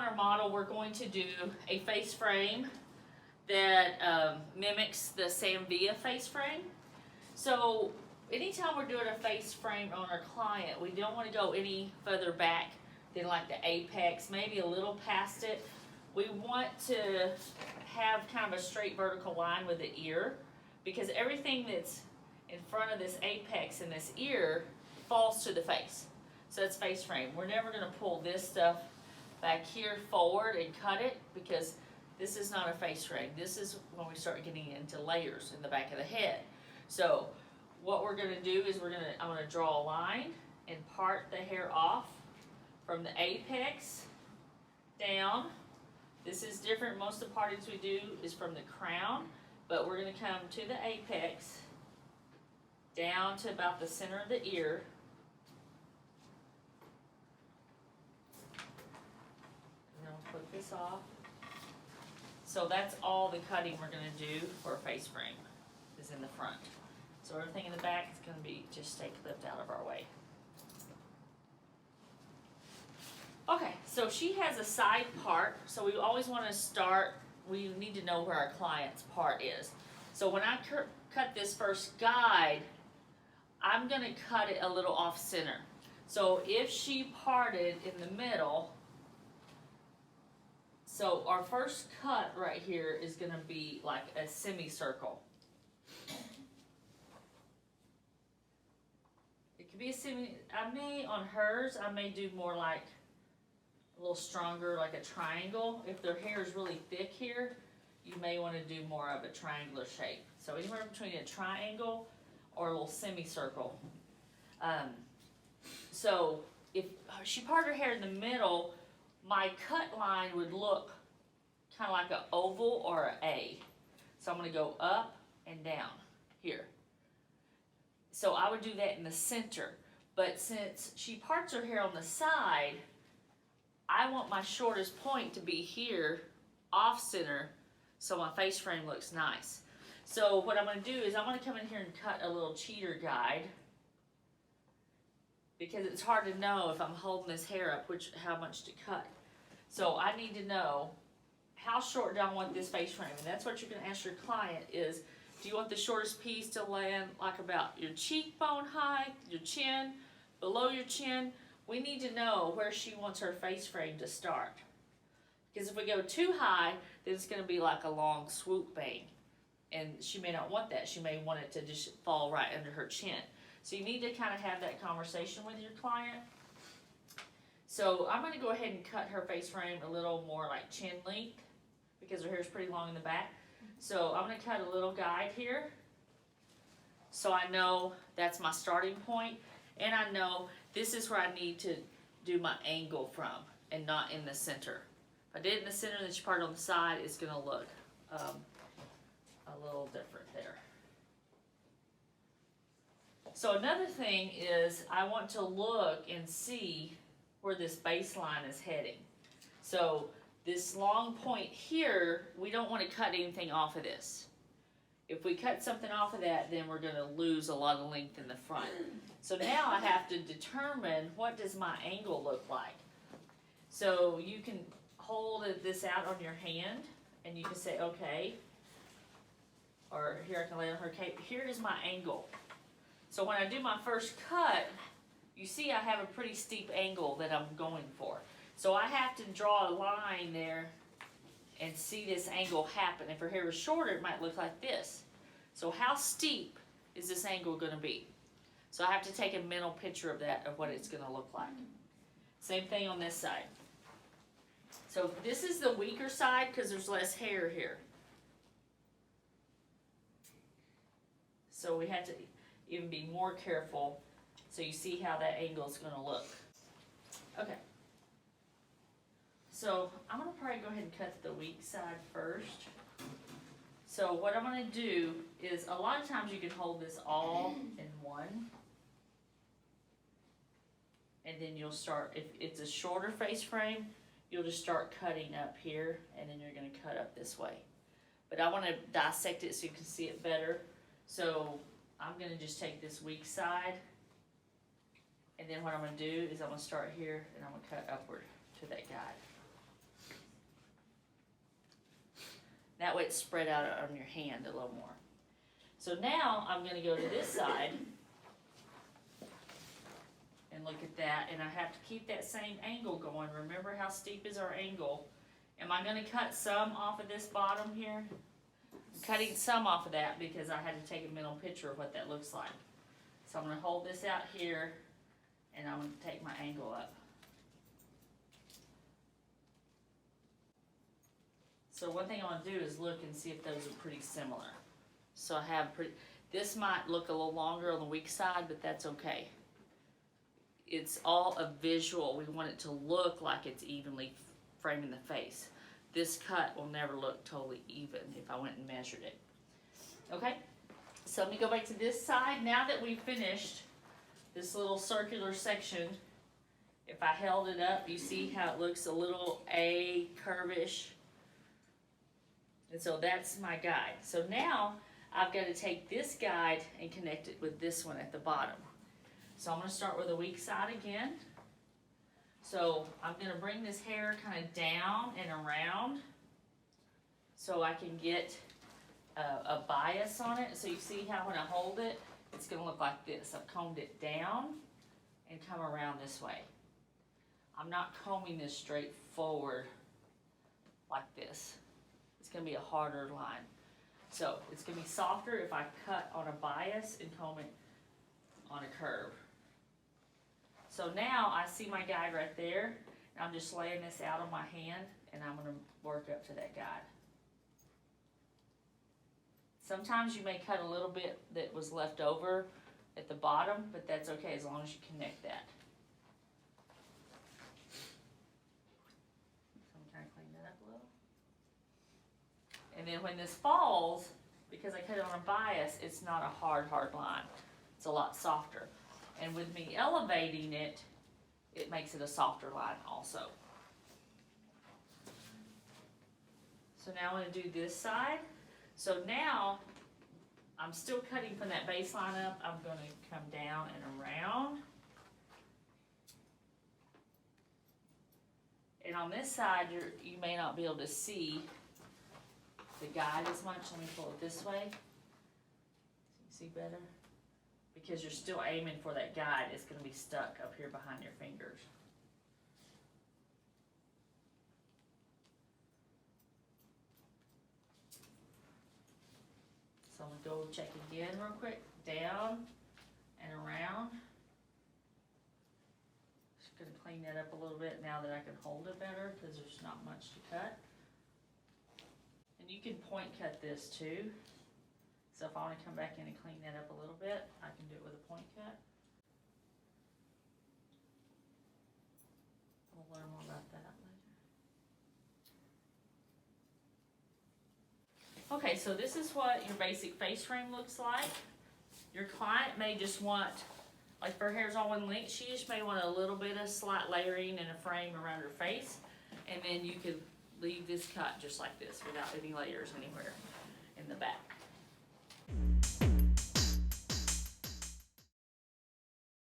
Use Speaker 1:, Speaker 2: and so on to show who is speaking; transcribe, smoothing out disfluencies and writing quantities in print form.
Speaker 1: our model, we're going to do a face frame that mimics the Samvia face frame. So anytime we're doing a face frame on our client, we don't want to go any further back than like the apex, maybe a little past it. We want to have kind of a straight vertical line with the ear, because everything that's in front of this apex and this ear falls to the face. So it's face frame. We're never going to pull this stuff back here forward and cut it, because this is not a face frame. This is when we start getting into layers in the back of the head. So what we're going to do is I'm going to draw a line and part the hair off from the apex down. This is different. Most of the partings we do is from the crown, but we're going to come to the apex, down to about the center of the ear. And I'll put this off. So that's all the cutting we're going to do for a face frame, is in the front. So everything in the back is going to be just stay clipped out of our way. Okay, so she has a side part, so we always want to start, we need to know where our client's part is. So when I cut this first guide, I'm going to cut it a little off center. So if she parted in the middle, so our first cut right here is going to be like a semicircle. It could be a on hers, I may do more like a little stronger, like a triangle. If their hair is really thick here, you may want to do more of a triangular shape. So anywhere between a triangle or a little semicircle. So if she parted her hair in the middle, my cut line would look kind of like an oval or an A. So I'm going to go up and down here. So I would do that in the center. But since she parts her hair on the side, I want my shortest point to be here, off center, so my face frame looks nice. So what I'm going to do is I'm going to come in here and cut a little cheater guide, because it's hard to know if I'm holding this hair up how much to cut. So I need to know how short do I want this face frame, and that's what you're going to ask your client is, do you want the shortest piece to land like about your cheekbone height, your chin, below your chin? We need to know where she wants her face frame to start. Because if we go too high, then it's going to be like a long swoop bang. And she may not want that. She may want it to just fall right under her chin. So you need to kind of have that conversation with your client. So I'm going to go ahead and cut her face frame a little more like chin length, because her hair is pretty long in the back. So I'm going to cut a little guide here, so I know that's my starting point, and I know this is where I need to do my angle from, and not in the center. If I did it in the center and then she parted on the side, it's going to look a little different there. So another thing is I want to look and see where this baseline is heading. So this long point here, we don't want to cut anything off of this. If we cut something off of that, then we're going to lose a lot of length in the front. So now I have to determine, what does my angle look like? So you can hold this out on your hand, and you can say, okay, or here I can lay on her cape, here is my angle. So when I do my first cut, you see I have a pretty steep angle that I'm going for. So I have to draw a line there and see this angle happen. If her hair is shorter, it might look like this. So how steep is this angle going to be? So I have to take a mental picture of that, of what it's going to look like. Same thing on this side. So this is the weaker side because there's less hair here. So we have to even be more careful, so you see how that angle is going to look. Okay. So I'm going to probably go ahead and cut the weak side first. So what I'm going to do is, a lot of times you can hold this all in one. And then you'll start, if it's a shorter face frame, you'll just start cutting up here, and then you're going to cut up this way. But I want to dissect it so you can see it better. So I'm going to just take this weak side, and then what I'm going to do is I'm going to start here, and I'm going to cut upward to that guide. That way it's spread out on your hand a little more. So now I'm gonna go to this side and look at that, and I have to keep that same angle going. Remember how steep is our angle? Am I gonna cut some off of this bottom here? I'm cutting some off of that because I had to take a mental picture of what that looks like. So I'm gonna hold this out here, and I'm gonna take my angle up. So one thing I want to do is look and see if those are pretty similar. So I have this might look a little longer on the weak side, but that's okay. It's all a visual. We want it to look like it's evenly framing the face. This cut will never look totally even if I went and measured it. Okay, so let me go back to this side. Now that we've finished this little circular section, if I held it up, you see how it looks a little A curvish. And so that's my guide. So now I've got to take this guide and connect it with this one at the bottom. So I'm going to start with the weak side again. So I'm going to bring this hair kind of down and around so I can get a bias on it. So you see how when I hold it, it's going to look like this. I've combed it down and come around this way. I'm not combing this straight forward like this. It's going to be a harder line. So it's going to be softer if I cut on a bias and comb it on a curve. So now I see my guide right there, and I'm just laying this out on my hand, and I'm going to work up to that guide. Sometimes you may cut a little bit that was left over at the bottom, but that's okay as long as you connect that. So I'm trying to clean that up a little. And then when this falls, because I cut it on a bias, it's not a hard line. It's a lot softer. And with me elevating it, it makes it a softer line also. So now I'm going to do this side. So now I'm still cutting from that baseline up. I'm going to come down and around. And on this side, you may not be able to see the guide as much. Let me pull it this way. So you see better? Because you're still aiming for that guide, it's going to be stuck up here behind your fingers. So I'm going to go check again real quick. Down and around. Just going to clean that up a little bit now that I can hold it better because there's not much to cut. And you can point cut this too. So if I want to come back in and clean that up a little bit, I can do it with a point cut. We'll learn more about that later. Okay, so this is what your basic face frame looks like. Your client may just want, like if her hair's all one length, she just may want a little bit of slight layering and a frame around her face. And then you could leave this cut just like this without any layers anywhere in the back.